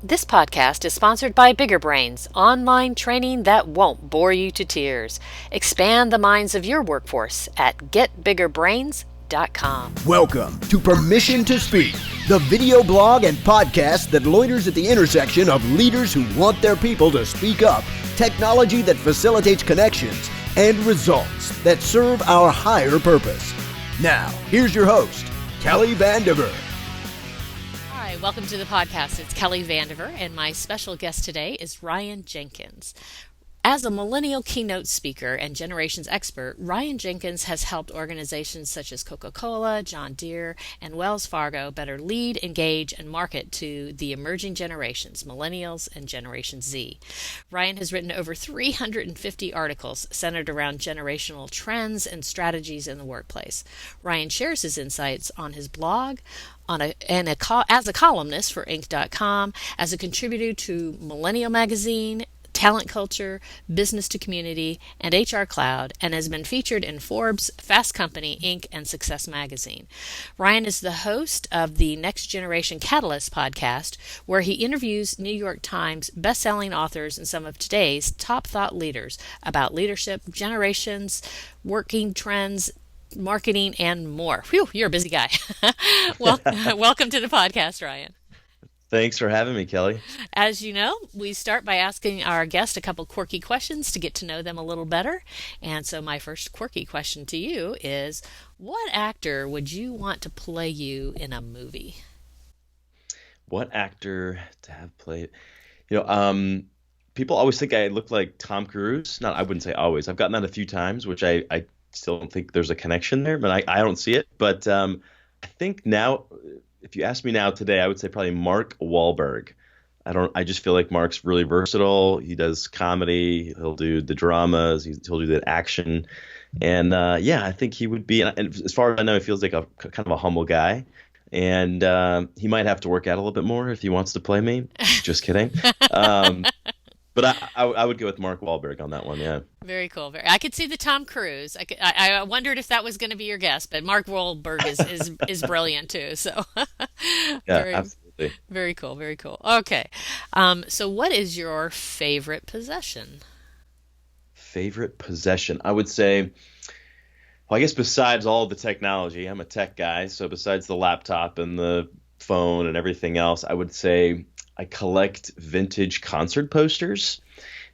This podcast is sponsored by Bigger Brains, online training that won't bore you to tears. Expand the minds of your workforce at getbiggerbrains.com. Welcome to Permission to Speak, the video blog and podcast that loiters at the intersection of leaders who want their people to speak up, technology that facilitates connections, and results that serve our higher purpose. Now, here's your host, Kelly Vandever. Hi, welcome to the podcast. It's Kelly Vandever, and my special guest today is Ryan Jenkins. As a millennial keynote speaker and generations expert, Ryan Jenkins has helped organizations such as Coca-Cola, John Deere, and Wells Fargo better lead, engage, and market to the emerging generations, Millennials and Generation Z. Ryan has written over 350 articles centered around generational trends and strategies in the workplace. Ryan shares his insights on his blog, as a columnist for Inc.com, as a contributor to Millennial Magazine, Talent Culture, Business to Community, and HR Cloud, and has been featured in Forbes, Fast Company, Inc., and Success Magazine. Ryan is the host of the Next Generation Catalyst podcast, where he interviews New York Times best-selling authors and some of today's top thought leaders about leadership, generations, working trends, marketing, and more. Phew, you're a busy guy. Welcome to the podcast, Ryan. Thanks for having me, Kelly. As you know, we start by asking our guest a couple quirky questions to get to know them a little better. And so my first quirky question to you is, what actor would you want to play you in a movie? What actor to have played? People always think I look like Tom Cruise. I wouldn't say always. I've gotten that a few times, which I still don't think there's a connection there, but I don't see it. But I think now, if you ask me now today, I would say probably Mark Wahlberg. I just feel like Mark's really versatile. He does comedy. He'll do the dramas. He'll do the action. And I think he would be, and as far as I know, he feels like a kind of a humble guy. And he might have to work out a little bit more if he wants to play me. Just kidding. But I would go with Mark Wahlberg on that one, yeah. Very cool. I could see the Tom Cruise. I wondered if that was going to be your guess, but Mark Wahlberg is brilliant too. So Yeah, absolutely. Very cool. Very cool. Okay. So what is your favorite possession? Favorite possession? I would say, well, I guess besides all the technology, I'm a tech guy. So besides the laptop and the phone and everything else, I would say I collect vintage concert posters.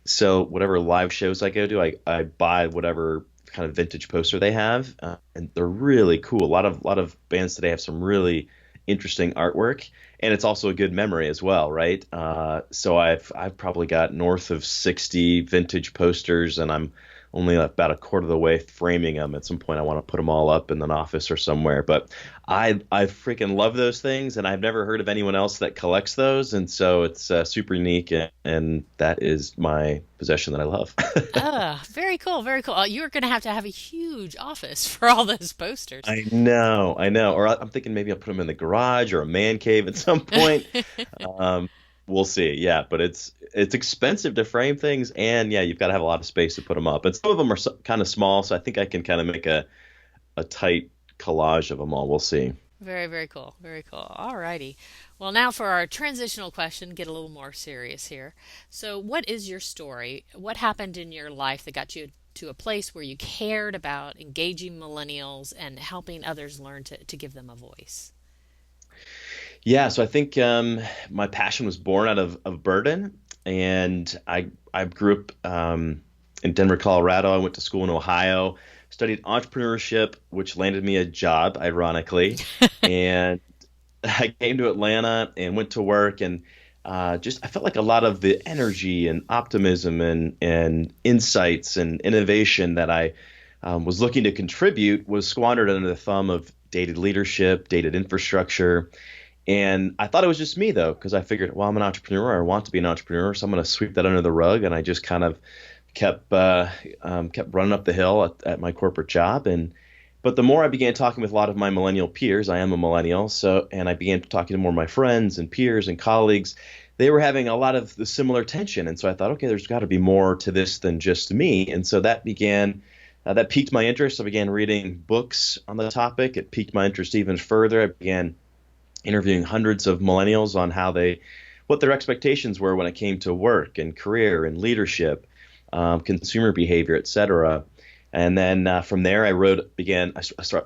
So whatever live shows I go to, I buy whatever kind of vintage poster they have, and they're really cool. A lot of bands today have some really interesting artwork, and it's also a good memory as well, right? So I've probably got north of 60 vintage posters, and I'm only about a quarter of the way framing them. At some point, I want to put them all up in an office or somewhere. But I freaking love those things, and I've never heard of anyone else that collects those, and so it's super unique, and that is my possession that I love. Very cool, very cool. You're going to have a huge office for all those posters. I know. Or I'm thinking maybe I'll put them in the garage or a man cave at some point. We'll see. Yeah, but it's expensive to frame things, and yeah, you've got to have a lot of space to put them up. And some of them are kind of small, so I think I can kind of make a tight collage of them all. We'll see. Very, very cool. Very cool. All righty. Well, now for our transitional question, get a little more serious here. So what is your story? What happened in your life that got you to a place where you cared about engaging millennials and helping others learn to give them a voice? Yeah, so I think my passion was born out of burden, and I grew up in Denver, Colorado. I went to school in Ohio, studied entrepreneurship, which landed me a job, ironically, and I came to Atlanta and went to work, and I felt like a lot of the energy and optimism and insights and innovation that I was looking to contribute was squandered under the thumb of dated leadership, dated infrastructure. And I thought it was just me, though, because I figured, well, I'm an entrepreneur. I want to be an entrepreneur, so I'm going to sweep that under the rug. And I just kind of kept running up the hill at my corporate job. But the more I began talking with a lot of my millennial peers, I am a millennial, and I began talking to more of my friends and peers and colleagues, they were having a lot of the similar tension. And so I thought, okay, there's got to be more to this than just me. And so that piqued my interest. I began reading books on the topic. It piqued my interest even further. I began interviewing hundreds of millennials on how they what their expectations were when it came to work and career and leadership, consumer behavior, et cetera. And then from there,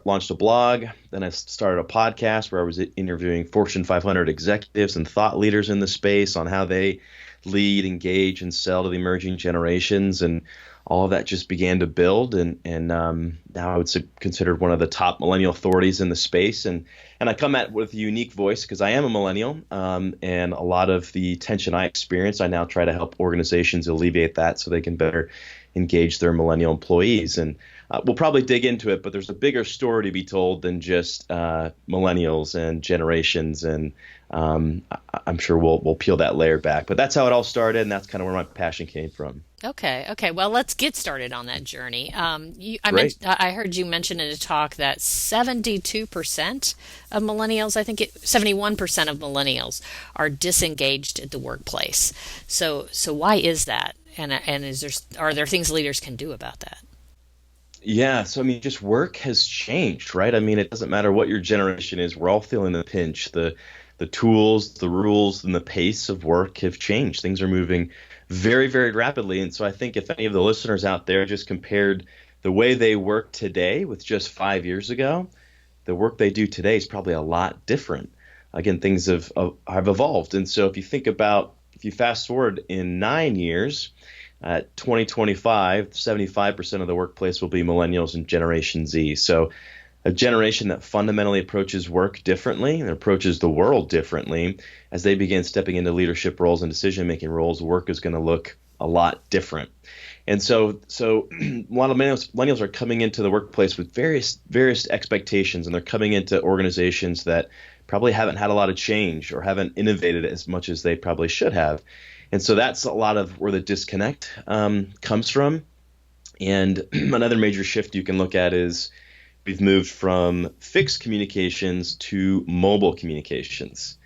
launched a blog. Then I started a podcast where I was interviewing Fortune 500 executives and thought leaders in the space on how they lead, engage, and sell to the emerging generations. And all of that just began to build. And now I would considered one of the top millennial authorities in the space. And I come at it with a unique voice because I am a millennial. And a lot of the tension I experience, I now try to help organizations alleviate that so they can better engage their millennial employees. And we'll probably dig into it, but there's a bigger story to be told than just millennials and generations. And I'm sure we'll peel that layer back. But that's how it all started, and that's kind of where my passion came from. Okay. Well, let's get started on that journey. Great. I heard you mention in a talk that 72% of millennials, I think 71% of millennials are disengaged at the workplace. So why is that? And are there things leaders can do about that? Yeah, so I mean, just work has changed, right? I mean, it doesn't matter what your generation is. We're all feeling the pinch. The tools, the rules, and the pace of work have changed. Things are moving very, very rapidly. And so I think if any of the listeners out there just compared the way they work today with just 5 years ago, the work they do today is probably a lot different. Again, things have evolved. And so if you fast forward in 9 years, 2025, 75% of the workplace will be millennials and Generation Z. So a generation that fundamentally approaches work differently and approaches the world differently. As they begin stepping into leadership roles and decision-making roles, work is going to look a lot different. And so a lot of millennials are coming into the workplace with various expectations, and they're coming into organizations that probably haven't had a lot of change or haven't innovated as much as they probably should have. And so that's a lot of where the disconnect comes from. And another major shift you can look at is we've moved from fixed communications to mobile communications.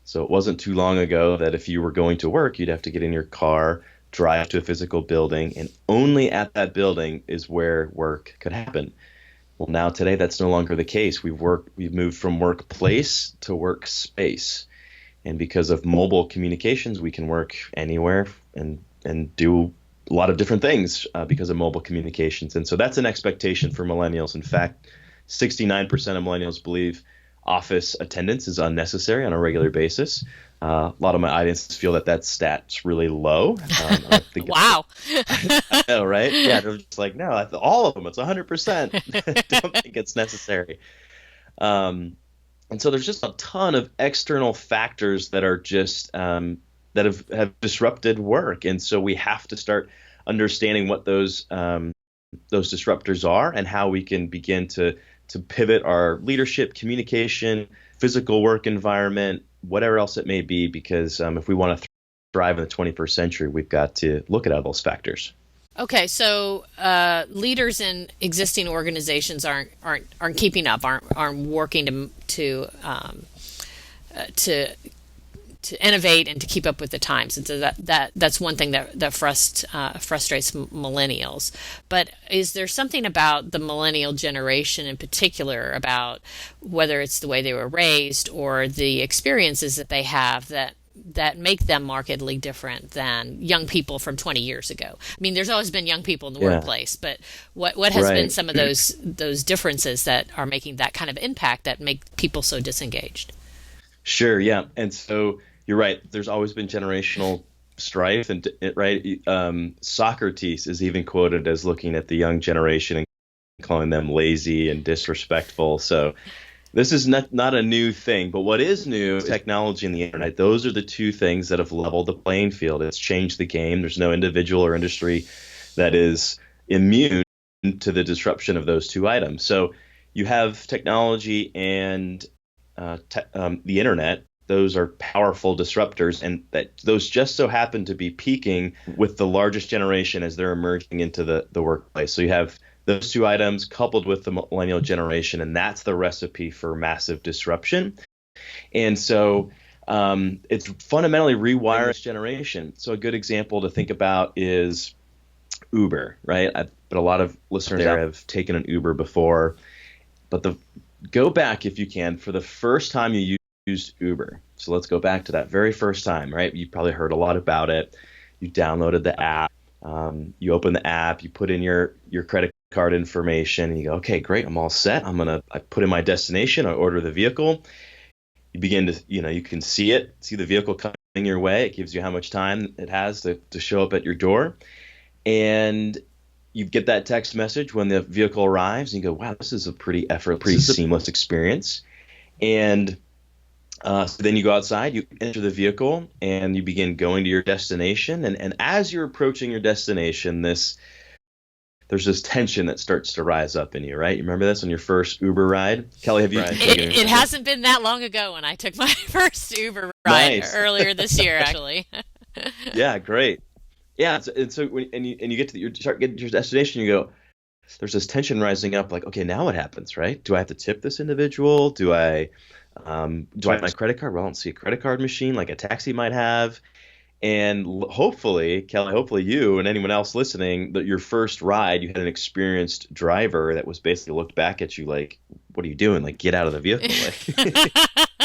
So it wasn't too long ago that if you were going to work, you'd have to get in your car, drive to a physical building, and only at that building is where work could happen. Well, now today that's no longer the case. We've moved from workplace to workspace. And because of mobile communications, we can work anywhere and do a lot of different things because of mobile communications. And so that's an expectation for millennials. In fact, 69% of millennials believe office attendance is unnecessary on a regular basis. A lot of my audience feel that stat's really low. I think Wow. I know, right? Yeah, they're just like, no, all of them, it's 100%. Don't think it's necessary. And so there's just a ton of external factors that are just that have disrupted work. And so we have to start understanding what those disruptors are and how we can begin to pivot our leadership, communication, physical work environment, whatever else it may be, because if we want to thrive in the 21st century, we've got to look at all those factors. Okay, so leaders in existing organizations aren't keeping up, aren't working to innovate and to keep up with the times, and so that's one thing that frustrates millennials. But is there something about the millennial generation in particular, about whether it's the way they were raised or the experiences that they have that make them markedly different than young people from 20 years ago? I mean, there's always been young people in the workplace, but what has been some of those differences that are making that kind of impact that make people so disengaged? Sure, yeah. And so you're right. There's always been generational strife, and Socrates is even quoted as looking at the young generation and calling them lazy and disrespectful. So this is not a new thing, but what is new is technology and the internet. Those are the two things that have leveled the playing field. It's changed the game. There's no individual or industry that is immune to the disruption of those two items. So you have technology and the internet. Those are powerful disruptors, and those just so happen to be peaking with the largest generation as they're emerging into the workplace. So you have those two items coupled with the millennial generation, and that's the recipe for massive disruption. And so it's fundamentally rewiring this generation. So a good example to think about is Uber, right? But a lot of listeners there have taken an Uber before. But go back, if you can, for the first time you used Uber. So let's go back to that very first time, right? You probably heard a lot about it. You downloaded the app. You open the app. You put in your credit card information. And you go, okay, great. I'm all set. I put in my destination. I order the vehicle. You begin to, you can see the vehicle coming your way. It gives you how much time it has to show up at your door. And you get that text message when the vehicle arrives, and you go, wow, this is a pretty seamless experience. And so then you go outside, you enter the vehicle, and you begin going to your destination. And as you're approaching your destination, there's this tension that starts to rise up in you, right? You remember this on your first Uber ride? Kelly, have you taken it hasn't been that long ago when I took my first Uber ride earlier this year, actually. Yeah, great. Yeah, and so when you get you start getting to your destination, you go, there's this tension rising up, like, okay, now what happens, right? Do I have to tip this individual? Do I have my credit card? Well, I don't see a credit card machine like a taxi might have. And hopefully, Kelly, you and anyone else listening, that your first ride, you had an experienced driver that was basically looked back at you like, what are you doing? Like, get out of the vehicle. Like,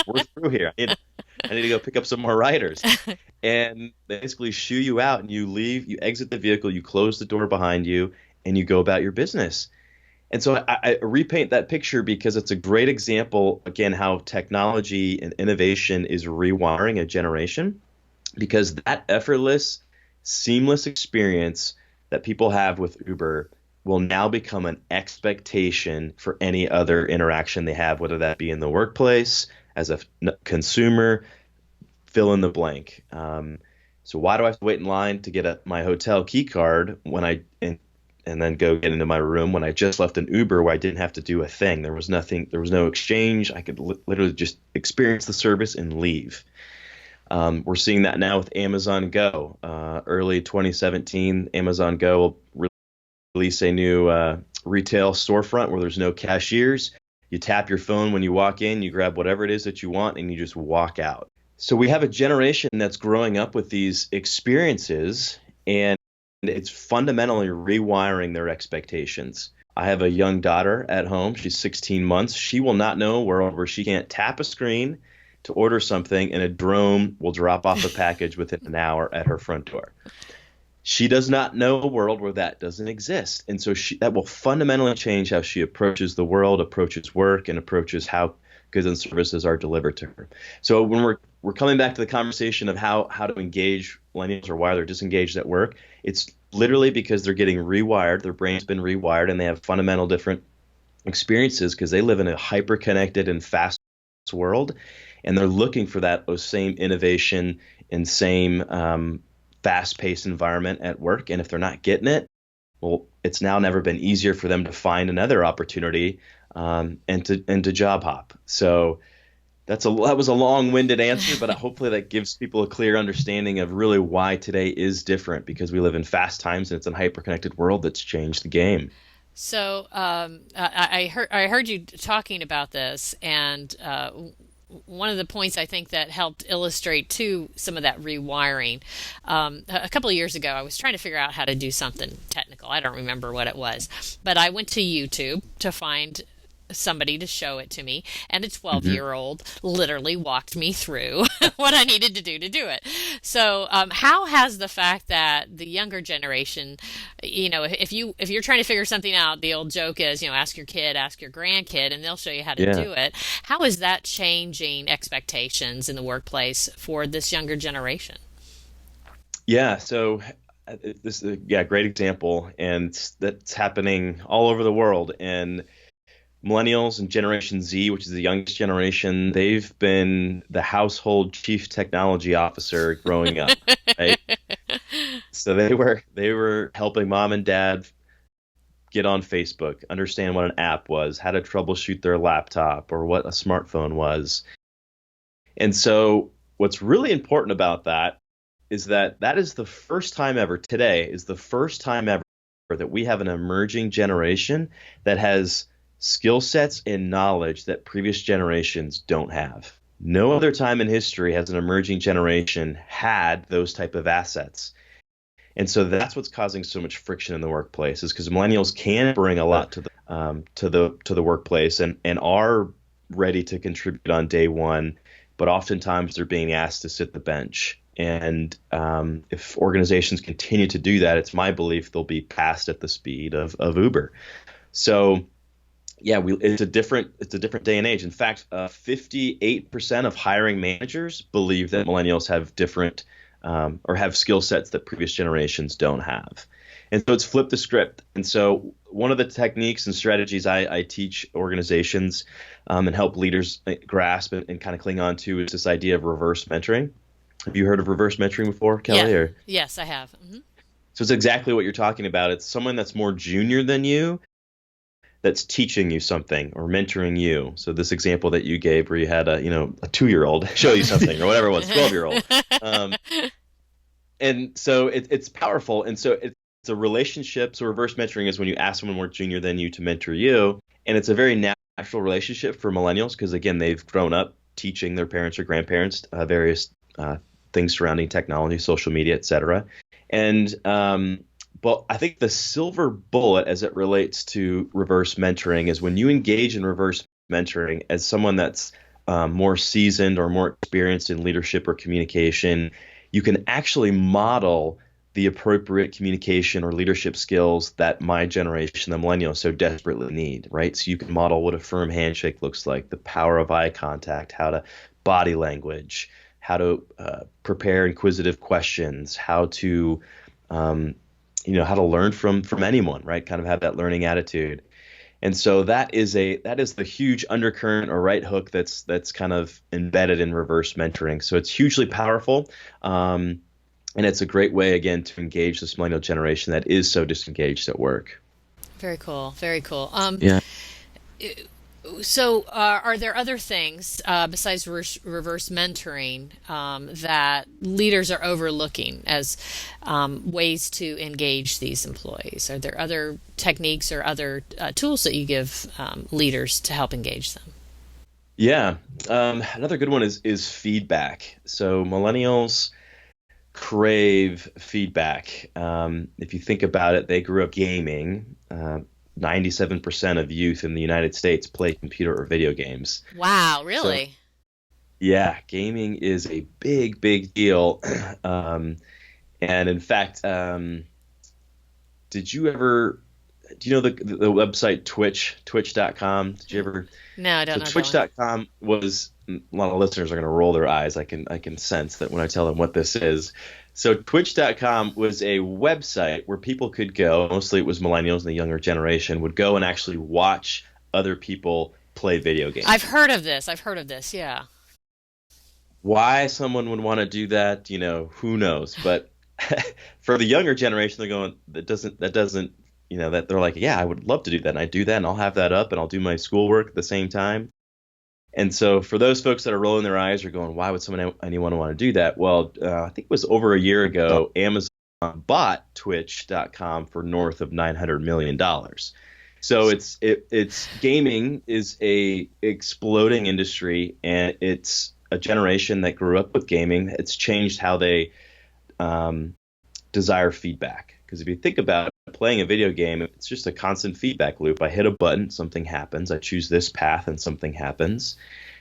we're through here. I need to go pick up some more riders. And they basically shoo you out, and you leave, you exit the vehicle, you close the door behind you, and you go about your business. And so I repaint that picture because it's a great example, again, how technology and innovation is rewiring a generation, because that effortless, seamless experience that people have with Uber will now become an expectation for any other interaction they have, whether that be in the workplace, as a consumer, fill in the blank. So why do I have to wait in line to get my hotel key card and then go get into my room when I just left an Uber where I didn't have to do a thing? There was no exchange. I could literally just experience the service and leave. We're seeing that now with Amazon Go. Early 2017, Amazon Go will release a new retail storefront where there's no cashiers. You tap your phone when you walk in, you grab whatever it is that you want, and you just walk out. So we have a generation that's growing up with these experiences, and it's fundamentally rewiring their expectations. I have a young daughter at home. She's 16 months. She will not know a world where she can't tap a screen to order something and a drone will drop off a package within an hour at her front door. She does not know a world where that doesn't exist. And so that will fundamentally change how she approaches the world, approaches work, and approaches how goods and services are delivered to her. So when we're coming back to the conversation of how to engage millennials or why they're disengaged at work, it's literally because they're getting rewired. Their brain's been rewired, and they have fundamental different experiences because they live in a hyper-connected and fast world, and they're looking for those same innovation and same fast-paced environment at work. And if they're not getting it, well, it's now never been easier for them to find another opportunity and to job hop. So that was a long-winded answer, but hopefully that gives people a clear understanding of really why today is different, because we live in fast times and it's a hyper-connected world that's changed the game. So I heard you talking about this, and one of the points I think that helped illustrate too some of that rewiring. A couple of years ago, I was trying to figure out how to do something technical. I don't remember what it was, but I went to YouTube to find somebody to show it to me, and a 12-year-old literally walked me through what I needed to do it. So how has the fact that the younger generation, if you're trying to figure something out, the old joke is, ask your kid, ask your grandkid, and they'll show you how to do it. How is that changing expectations in the workplace for this younger generation? Yeah, so this is a great example, and that's happening all over the world. And Millennials and Generation Z, which is the youngest generation, they've been the household chief technology officer growing up, right? So they were helping mom and dad get on Facebook, understand what an app was, how to troubleshoot their laptop, or what a smartphone was. And so what's really important about that is that is the first time ever, today is the first time ever that we have an emerging generation that has skill sets and knowledge that previous generations don't have. No other time in history has an emerging generation had those type of assets. And so that's what's causing so much friction in the workplace, is because millennials can bring a lot to the workplace and are ready to contribute on day one, but oftentimes they're being asked to sit the bench. And if organizations continue to do that, it's my belief they'll be passed at the speed of Uber. So yeah, it's a different day and age. In fact, 58% of hiring managers believe that millennials have different or have skill sets that previous generations don't have. And so it's flipped the script. And so one of the techniques and strategies I teach organizations and help leaders grasp and kind of cling on to is this idea of reverse mentoring. Have you heard of reverse mentoring before, Kelly? Yeah. Yes, I have. Mm-hmm. So it's exactly what you're talking about. It's someone that's more junior than you that's teaching you something or mentoring you. So this example that you gave where you had a 2-year-old show you something or whatever it was, 12-year-old. And so it's powerful. And so it's a relationship. So reverse mentoring is when you ask someone more junior than you to mentor you. And it's a very natural relationship for millennials because, again, they've grown up teaching their parents or grandparents various things surrounding technology, social media, et cetera. And but I think the silver bullet as it relates to reverse mentoring is when you engage in reverse mentoring as someone that's more seasoned or more experienced in leadership or communication, you can actually model the appropriate communication or leadership skills that my generation, the millennials, so desperately need, right? So you can model what a firm handshake looks like, the power of eye contact, how to body language, how to prepare inquisitive questions, how to how to learn from anyone, right? Kind of have that learning attitude. And so that is the huge undercurrent or right hook that's kind of embedded in reverse mentoring. So it's hugely powerful. And it's a great way, again, to engage this millennial generation that is so disengaged at work. Very cool. Very cool. Yeah. So are there other things besides reverse mentoring that leaders are overlooking as ways to engage these employees? Are there other techniques or other tools that you give leaders to help engage them? Yeah. Another good one is feedback. So millennials crave feedback. If you think about it, they grew up gaming. 97% of youth in the United States play computer or video games. Wow, really? So, yeah, gaming is a big, big deal. And in fact, do you know the website twitch.com? Did you ever? No, I don't know. Twitch.com was, a lot of listeners are going to roll their eyes. I can sense that when I tell them what this is. So twitch.com was a website where people could go, mostly it was millennials and the younger generation, would go and actually watch other people play video games. I've heard of this, yeah. Why someone would want to do that, who knows? But for the younger generation, they're going, that doesn't, that they're like, yeah, I would love to do that. And I do that and I'll have that up and I'll do my schoolwork at the same time. And so for those folks that are rolling their anyone want to do that? Well, I think it was over a year ago, Amazon bought Twitch.com for north of $900 million. So it's gaming is a exploding industry, and it's a generation that grew up with gaming. It's changed how they desire feedback. Because if you think about it, playing a video game, it's just a constant feedback loop. I hit a button, something happens. I choose this path, and something happens.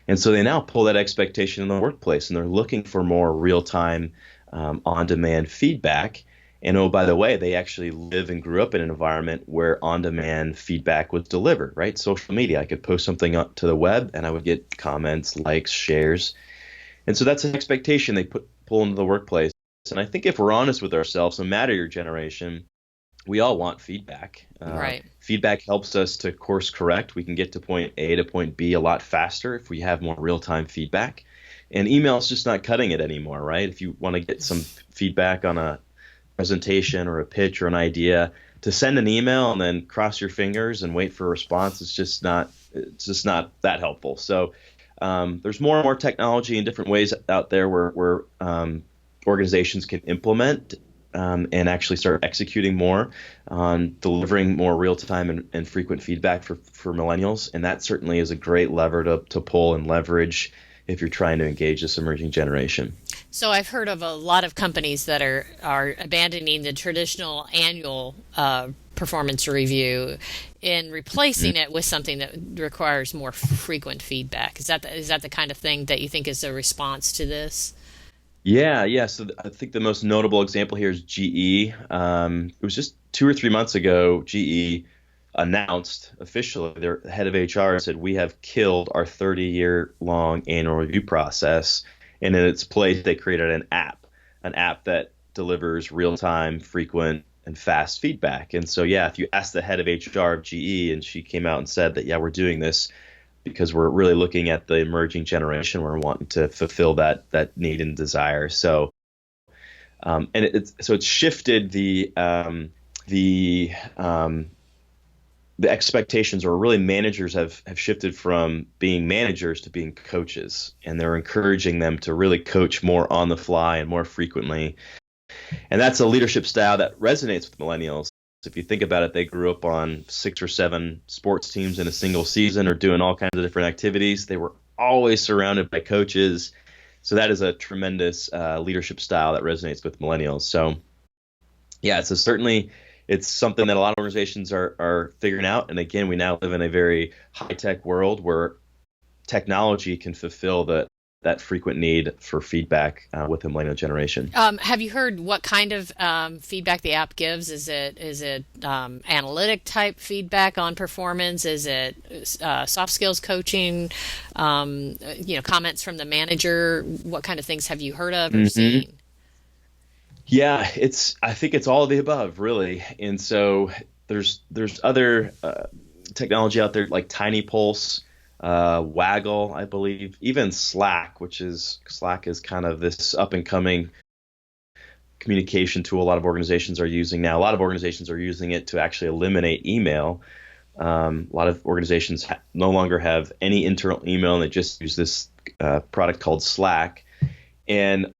And so they now pull that expectation in the workplace, and they're looking for more real-time, on-demand feedback. And oh, by the way, they actually live and grew up in an environment where on-demand feedback was delivered, right? Social media. I could post something up to the web, and I would get comments, likes, shares. And so that's an expectation they pull into the workplace. And I think if we're honest with ourselves, no matter your generation, we all want feedback. Right. Feedback helps us to course correct. We can get to point A to point B a lot faster if we have more real-time feedback. And email is just not cutting it anymore, right? If you want to get some feedback on a presentation or a pitch or an idea, to send an email and then cross your fingers and wait for a response, it's just not that helpful. So there's more and more technology and different ways out there where organizations can implement and actually start executing more on delivering more real-time and frequent feedback for millennials. And that certainly is a great lever to pull and leverage if you're trying to engage this emerging generation. So I've heard of a lot of companies that are abandoning the traditional annual performance review in replacing it with something that requires more frequent feedback. Is that the kind of thing that you think is a response to this? Yeah. So I think the most notable example here is GE. It was just 2 or 3 months ago, GE announced officially, their head of HR said, we have killed our 30-year-long annual review process. And in its place, they created an app that delivers real-time, frequent, and fast feedback. And so, yeah, if you ask the head of HR of GE, and she came out and said that, yeah, we're doing this because we're really looking at the emerging generation. We're wanting to fulfill that need and desire. So, it's shifted the expectations, or really managers have shifted from being managers to being coaches, and they're encouraging them to really coach more on the fly and more frequently. And that's a leadership style that resonates with millennials. If you think about it, they grew up on 6 or 7 sports teams in a single season or doing all kinds of different activities. They were always surrounded by coaches. So that is a tremendous leadership style that resonates with millennials. So yeah, so certainly it's something that a lot of organizations are figuring out. And again, we now live in a very high-tech world where technology can fulfill that frequent need for feedback with the millennial generation. Have you heard what kind of feedback the app gives? Is it analytic type feedback on performance? Is it soft skills coaching? Comments from the manager? What kind of things have you heard of or seen? Yeah, I think it's all of the above, really. And so there's other technology out there like Tiny Pulse, Waggle, I believe, even Slack is kind of this up and coming communication tool a lot of organizations are using now. A lot of organizations are using it to actually eliminate email. A lot of organizations no longer have any internal email, and they just use this product called Slack. And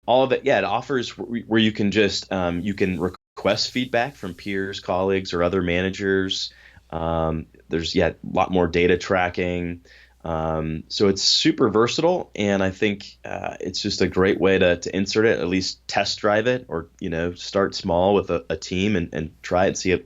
all of it, it offers where you can just you can request feedback from peers, colleagues, or other managers. There's a lot more data tracking. So it's super versatile, and I think it's just a great way to insert it, at least test drive it, or start small with a team and try it and see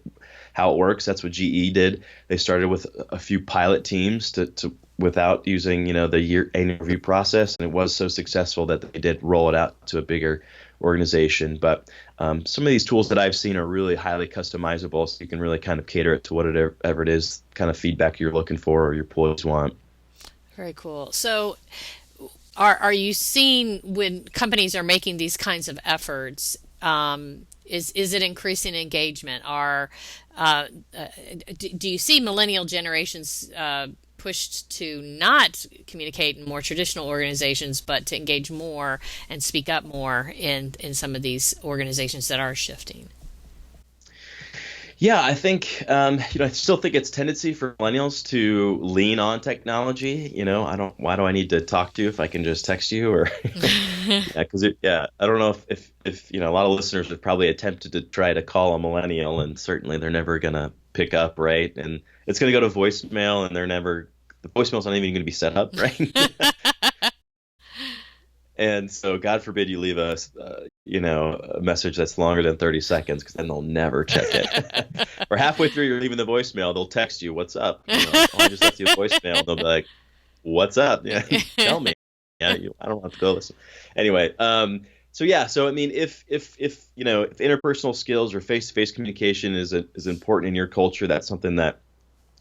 how it works. That's what GE did. They started with a few pilot teams to without using the year annual review process, and it was so successful that they did roll it out to a bigger organization. But some of these tools that I've seen are really highly customizable, so you can really kind of cater it to whatever it is kind of feedback you're looking for or your employees want. Very cool. So are you seeing when companies are making these kinds of efforts, is it increasing engagement? Do you see millennial generations pushed to not communicate in more traditional organizations, but to engage more and speak up more in some of these organizations that are shifting? Yeah, I think I still think it's tendency for millennials to lean on technology. Why do I need to talk to you if I can just text you? Or because I don't know if a lot of listeners have probably attempted to try to call a millennial, and certainly they're never gonna pick up, right? And it's gonna go to voicemail, and the voicemail's not even going to be set up, right? And so, God forbid you leave us, a message that's longer than 30 seconds, because then they'll never check it. Or halfway through you're leaving the voicemail, they'll text you, "What's up?" I just left you a voicemail. They'll be like, "What's up?" Yeah, tell me. Yeah, I don't have to go listen. Anyway, so I mean, if interpersonal skills or face-to-face communication is important in your culture, that's something that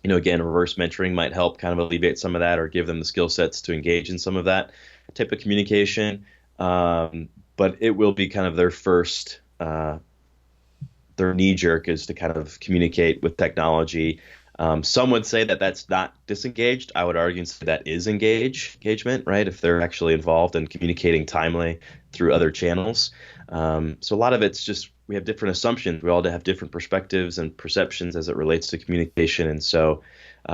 again, reverse mentoring might help kind of alleviate some of that, or give them the skill sets to engage in some of that type of communication. But it will be kind of their first, their knee jerk is to kind of communicate with technology. Some would say that that's not disengaged. I would argue and say that is engagement, right? If they're actually involved in communicating timely through other channels. So a lot of it's just, we have different assumptions. We all have different perspectives and perceptions as it relates to communication. And so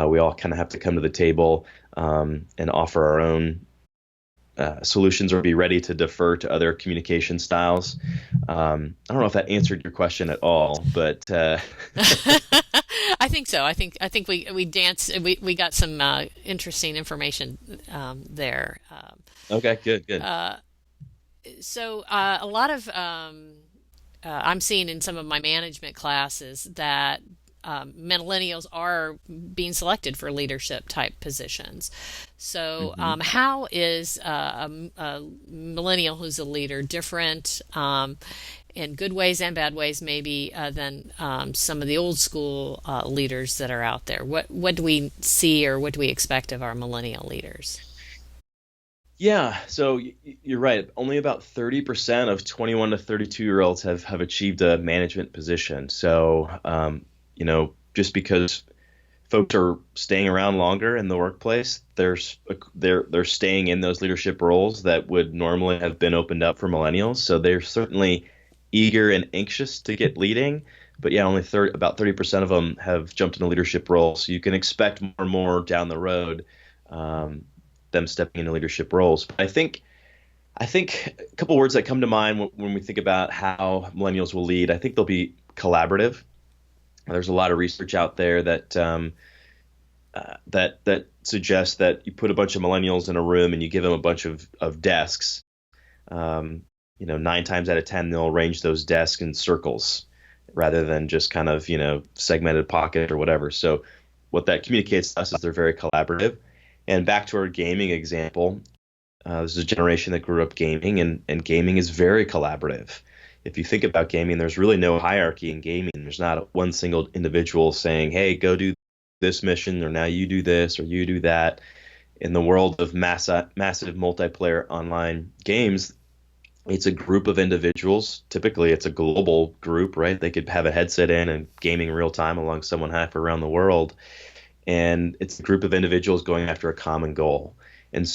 we all kind of have to come to the table and offer our own solutions, or be ready to defer to other communication styles. I don't know if that answered your question at all, but I think so. I think we danced. We got some interesting information there. Okay, good. So a lot of I'm seeing in some of my management classes that millennials are being selected for leadership type positions. So, Hmm. how is a millennial who's a leader different in good ways and bad ways, maybe than some of the old school leaders that are out there? What do we see or what do we expect of our millennial leaders? Yeah, so you're right. Only about 30% of 21 to 32-year-olds have achieved a management position. So, just because folks are staying around longer in the workplace, they're staying in those leadership roles that would normally have been opened up for millennials. So they're certainly eager and anxious to get leading. But yeah, only about 30% of them have jumped into leadership roles. So you can expect more and more down the road, um, them stepping into leadership roles. But I think a couple words that come to mind when we think about how millennials will lead. I think they'll be collaborative. There's a lot of research out there that suggests that you put a bunch of millennials in a room and you give them a bunch of desks. Um, 9 times out of 10 they'll arrange those desks in circles rather than just kind of segmented pocket or whatever. So what that communicates to us is they're very collaborative. And back to our gaming example, this is a generation that grew up gaming, and gaming is very collaborative. If you think about gaming, there's really no hierarchy in gaming. There's not one single individual saying, hey, go do this mission, or now you do this, or you do that. In the world of massive multiplayer online games, it's a group of individuals. Typically, it's a global group, right? They could have a headset in and gaming real time along someone half around the world. And it's a group of individuals going after a common goal. And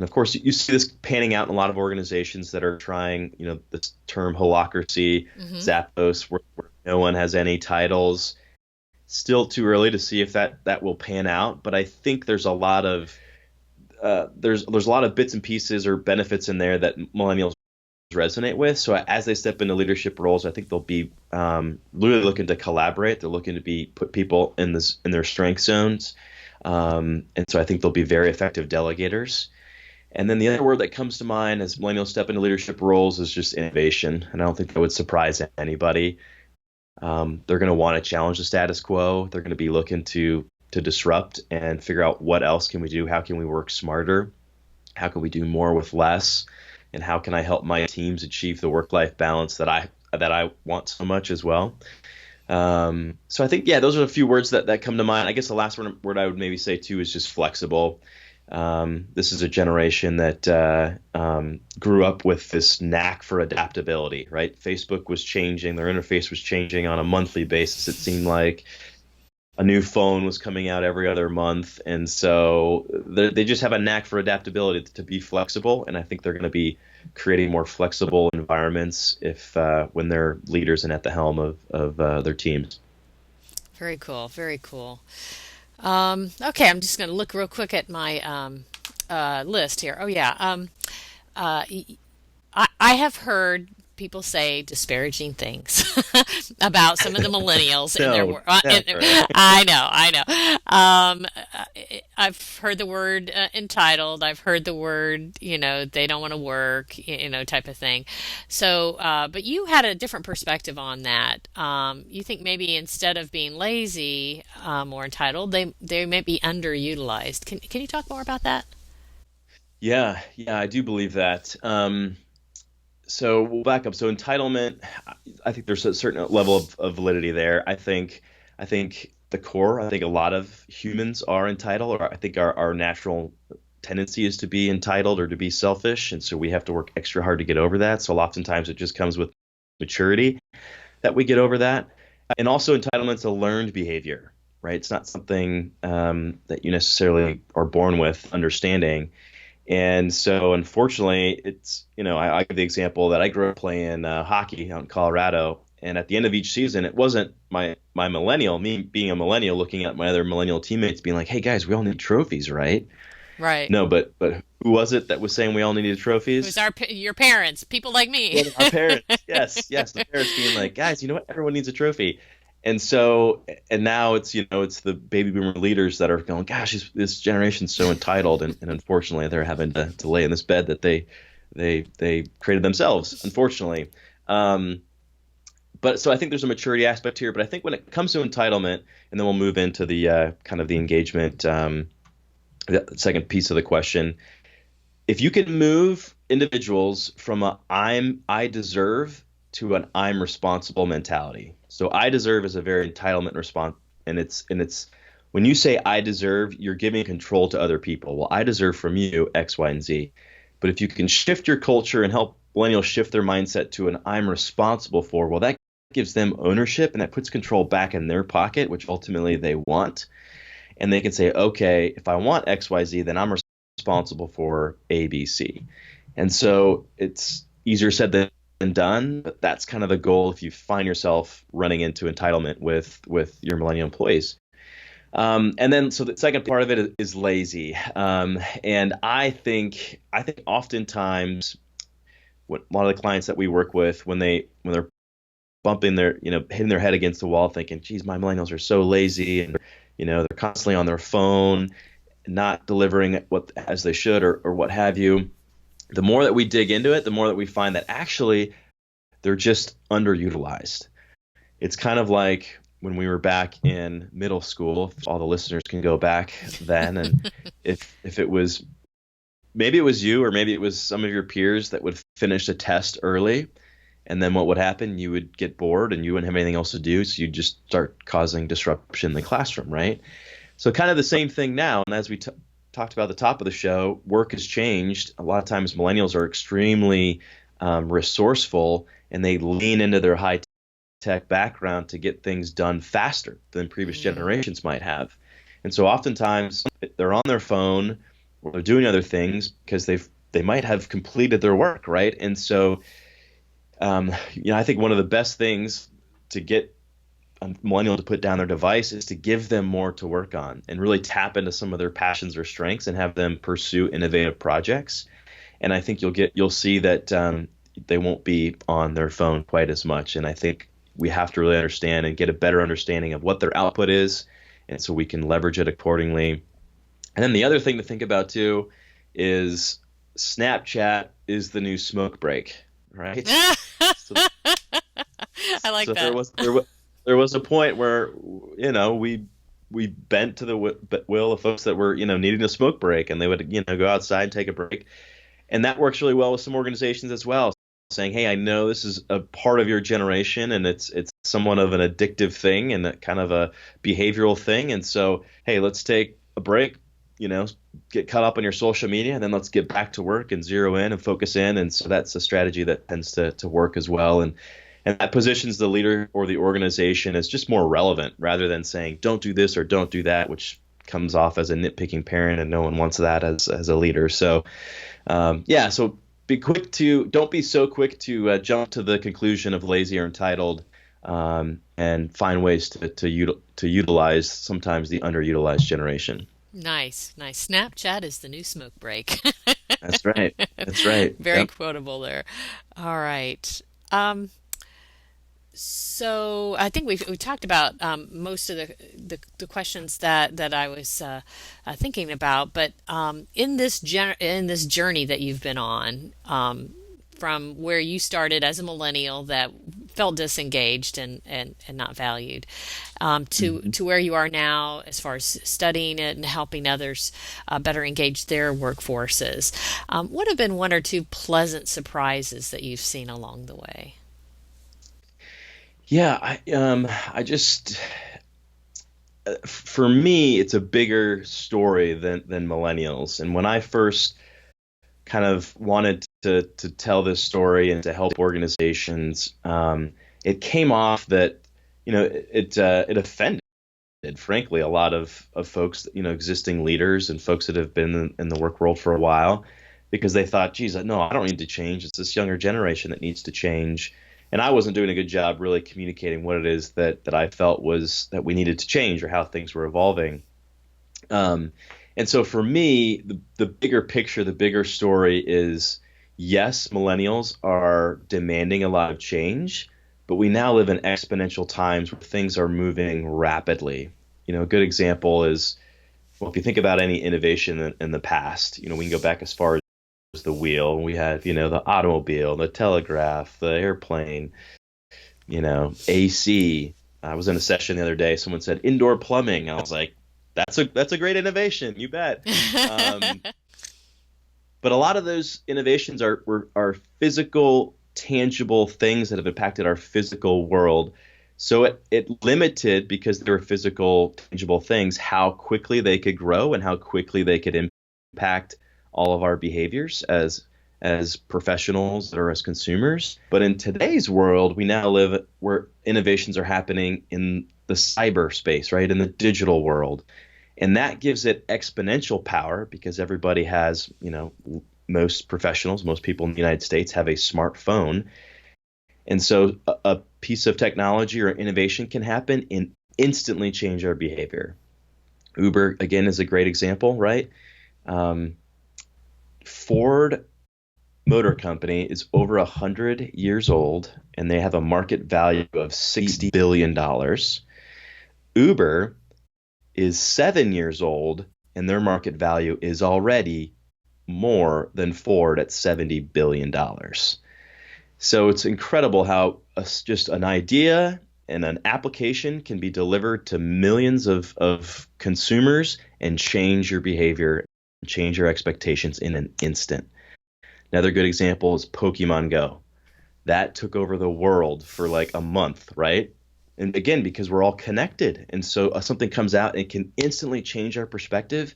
of course, you see this panning out in a lot of organizations that are trying, this term holacracy, Hmm. Zappos, where no one has any titles. Still too early to see if that will pan out, but I think there's a lot of there's a lot of bits and pieces or benefits in there that millennials resonate with. So as they step into leadership roles, I think they'll be really looking to collaborate. They're looking to put people in their strength zones, and so I think they'll be very effective delegators. And then the other word that comes to mind as millennials step into leadership roles is just innovation. And I don't think that would surprise anybody. They're going to want to challenge the status quo. They're going to be looking to disrupt and figure out what else can we do? How can we work smarter? How can we do more with less? And how can I help my teams achieve the work-life balance that I want so much as well? So I think, yeah, those are a few words that come to mind. I guess the last word I would maybe say too is just flexible. This is a generation that grew up with this knack for adaptability, right? Facebook was changing, their interface was changing on a monthly basis. It seemed like a new phone was coming out every other month, and so they just have a knack for adaptability to be flexible. And I think they're going to be creating more flexible environments if when they're leaders and at the helm of their teams. Very cool. Very cool. Okay, I'm just going to look real quick at my list here. Oh, yeah. Uh, I have heard people say disparaging things about some of the millennials in their No, work. never. I know. I've heard the word entitled. I've heard the word, they don't want to work, type of thing. So, but you had a different perspective on that. You think maybe instead of being lazy or entitled, they may be underutilized. Can you talk more about that? Yeah, I do believe that. So we'll back up. So entitlement, I think there's a certain level of validity there. I think the core. I think a lot of humans are entitled, or I think our natural tendency is to be entitled or to be selfish, and so we have to work extra hard to get over that. So oftentimes it just comes with maturity that we get over that. And also entitlement's a learned behavior, right? It's not something that you necessarily are born with understanding. And so, unfortunately, I give the example that I grew up playing hockey out in Colorado. And at the end of each season, it wasn't me being a millennial, looking at my other millennial teammates being like, hey, guys, we all need trophies, right? Right. No, but who was it that was saying we all needed It was trophies? your parents, people like me. Yeah, our parents. Yes, the parents being like, guys, you know what? Everyone needs a trophy. And now it's the baby boomer leaders that are going, gosh, this generation's so entitled, and unfortunately they're having to lay in this bed that they created themselves, unfortunately. But so I think there's a maturity aspect here. But I think when it comes to entitlement, and then we'll move into the kind of the engagement, the second piece of the question. If you can move individuals from a I deserve to an I'm responsible mentality. So I deserve is a very entitlement response, and it's when you say I deserve, you're giving control to other people. Well, I deserve from you X, Y, and Z. But if you can shift your culture and help millennials shift their mindset to an I'm responsible for, well, that gives them ownership and that puts control back in their pocket, which ultimately they want. And they can say, okay, if I want X, Y, Z, then I'm responsible for A, B, C. And so it's easier said than done, but that's kind of the goal if you find yourself running into entitlement with your millennial employees. And then, so the second part of it is lazy. And I think oftentimes what a lot of the clients that we work with, when they're bumping their, hitting their head against the wall, thinking, geez, my millennials are so lazy, and, they're constantly on their phone, not delivering what as they should, or what have you. The more that we dig into it, the more that we find that actually they're just underutilized. It's kind of like when we were back in middle school, if all the listeners can go back then, and if it was, maybe it was you or maybe it was some of your peers that would finish a test early, and then what would happen? You would get bored and you wouldn't have anything else to do, so you'd just start causing disruption in the classroom, right? So kind of the same thing now, and as we talked about at the top of the show, work has changed. A lot of times millennials are extremely resourceful, and they lean into their high tech background to get things done faster than previous generations might have. And so oftentimes they're on their phone or they're doing other things because they might have completed their work, right? And so I think one of the best things to get a millennial to put down their device is to give them more to work on and really tap into some of their passions or strengths and have them pursue innovative projects. And I think you'll see that they won't be on their phone quite as much. And I think we have to really understand and get a better understanding of what their output is, and so we can leverage it accordingly. And then the other thing to think about too is Snapchat is the new smoke break, right? I like that. There was a point where we bent to the will of folks that were needing a smoke break, and they would go outside and take a break, and that works really well with some organizations as well, saying, hey, I know this is a part of your generation, and it's somewhat of an addictive thing and a kind of a behavioral thing, and so hey, let's take a break, get caught up on your social media, and then let's get back to work and zero in and focus in. And so that's a strategy that tends to work as well, and that positions the leader or the organization as just more relevant rather than saying don't do this or don't do that, which comes off as a nitpicking parent, and no one wants that as a leader. So so don't be so quick to jump to the conclusion of lazy or entitled, and find ways to utilize sometimes the underutilized generation. Nice. Snapchat is the new smoke break. That's right. Very quotable there. All right. So I think we talked about most of the questions that I was thinking about, but in this journey that you've been on, from where you started as a millennial that felt disengaged and not valued, to where you are now as far as studying it and helping others better engage their workforces, what have been one or two pleasant surprises that you've seen along the way? Yeah, I just, for me, it's a bigger story than millennials. And when I first kind of wanted to tell this story and to help organizations, it came off that, it offended, frankly, a lot of folks, existing leaders and folks that have been in the work world for a while, because they thought, geez, no, I don't need to change. It's this younger generation that needs to change. And I wasn't doing a good job really communicating what it is that I felt was that we needed to change or how things were evolving. And so for me, the bigger picture, the bigger story is, yes, millennials are demanding a lot of change, but we now live in exponential times where things are moving rapidly. A good example is, well, if you think about any innovation in the past, we can go back as far as the wheel. We had, the automobile, the telegraph, the airplane, AC. I was in a session the other day. Someone said indoor plumbing. I was like, that's a great innovation. You bet. Um, but a lot of those innovations are physical, tangible things that have impacted our physical world. So it limited, because they were physical, tangible things, how quickly they could grow and how quickly they could impact all of our behaviors as professionals or as consumers. But in today's world, we now live where innovations are happening in the cyberspace, right? In the digital world. And that gives it exponential power, because everybody has, most professionals, most people in the United States have a smartphone. And so a piece of technology or innovation can happen and instantly change our behavior. Uber, again, is a great example, right? Ford Motor Company is over 100 years old, and they have a market value of $60 billion. Uber is 7 years old, and their market value is already more than Ford at $70 billion. So it's incredible how just an idea and an application can be delivered to millions of consumers and change your behavior, change your expectations in an instant. Another good example is Pokemon Go. That took over the world for like a month, right? And again, because we're all connected. And so something comes out and it can instantly change our perspective.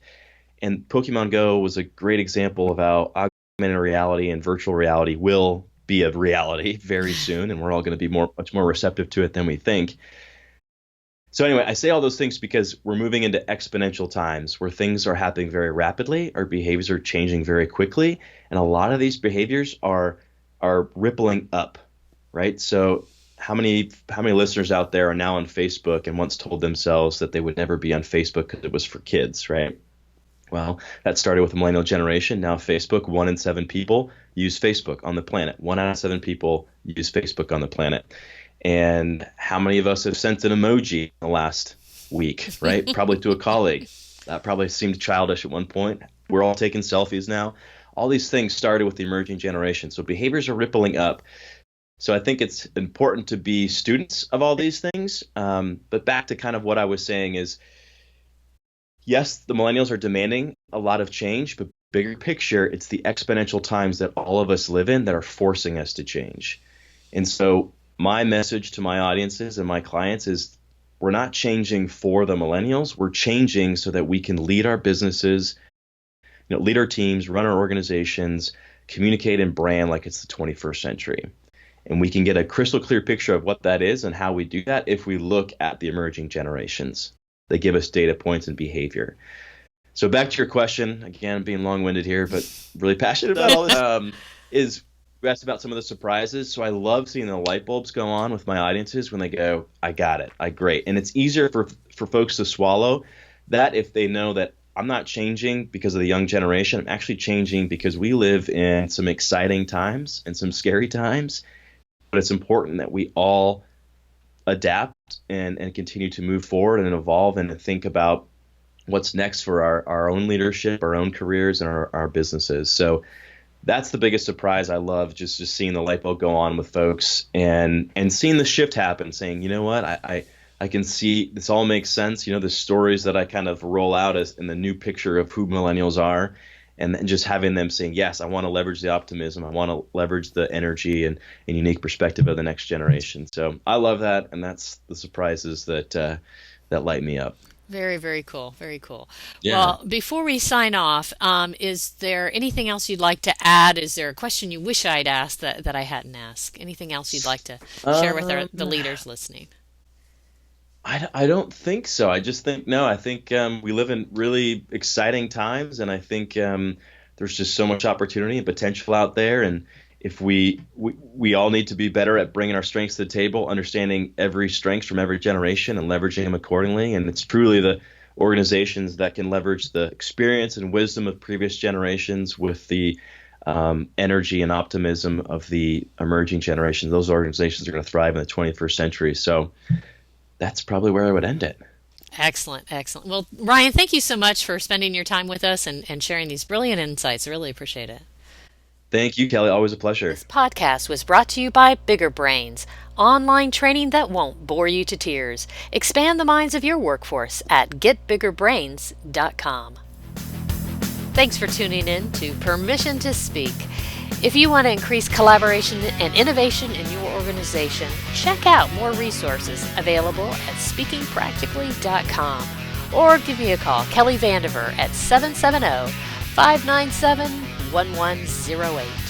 And Pokemon Go was a great example of how augmented reality and virtual reality will be a reality very soon. And we're all going to be much more receptive to it than we think. So anyway, I say all those things because we're moving into exponential times where things are happening very rapidly. Our behaviors are changing very quickly. And a lot of these behaviors are rippling up, right? So how many listeners out there are now on Facebook and once told themselves that they would never be on Facebook because it was for kids, right? Well, that started with the millennial generation. Now Facebook, 1 in 7 people use Facebook on the planet. 1 out of 7 people use Facebook on the planet. And how many of us have sent an emoji in the last week, right? Probably to a colleague. That probably seemed childish at one point. We're all taking selfies now. All these things started with the emerging generation. So behaviors are rippling up. So I think it's important to be students of all these things. But back to kind of what I was saying is, yes, the millennials are demanding a lot of change, but bigger picture, it's the exponential times that all of us live in that are forcing us to change. And so my message to my audiences and my clients is we're not changing for the millennials. We're changing so that we can lead our businesses, lead our teams, run our organizations, communicate and brand like it's the 21st century. And we can get a crystal clear picture of what that is and how we do that if we look at the emerging generations. They give us data points and behavior. So back to your question, again, being long-winded here, but really passionate about all this, is you asked about some of the surprises. So I love seeing the light bulbs go on with my audiences when they go, I got it, great. And it's easier for folks to swallow that if they know that I'm not changing because of the young generation. I'm actually changing because we live in some exciting times and some scary times. But it's important that we all adapt and continue to move forward and evolve and to think about what's next for our own leadership, our own careers, and our businesses. So that's the biggest surprise. I love just seeing the light bulb go on with folks and seeing the shift happen, saying, you know what, I can see this all makes sense. The stories that I kind of roll out as in the new picture of who millennials are. And then just having them saying, yes, I want to leverage the optimism. I want to leverage the energy and unique perspective of the next generation. So I love that. And that's the surprises that light me up. Very, very cool. Very cool. Yeah. Well, before we sign off, is there anything else you'd like to add? Is there a question you wish I'd asked that I hadn't asked? Anything else you'd like to share with the leaders listening? I don't think so. I just think, no, I think we live in really exciting times, and I think there's just so much opportunity and potential out there. And if we all need to be better at bringing our strengths to the table, understanding every strength from every generation and leveraging them accordingly. And it's truly the organizations that can leverage the experience and wisdom of previous generations with the energy and optimism of the emerging generations. Those organizations are going to thrive in the 21st century. So that's probably where I would end it. Excellent, excellent. Well, Ryan, thank you so much for spending your time with us and sharing these brilliant insights. I really appreciate it. Thank you, Kelly. Always a pleasure. This podcast was brought to you by Bigger Brains, online training that won't bore you to tears. Expand the minds of your workforce at getbiggerbrains.com. Thanks for tuning in to Permission to Speak. If you want to increase collaboration and innovation in your organization, check out more resources available at speakingpractically.com or give me a call, Kelly Vandever, at 770-597-1108.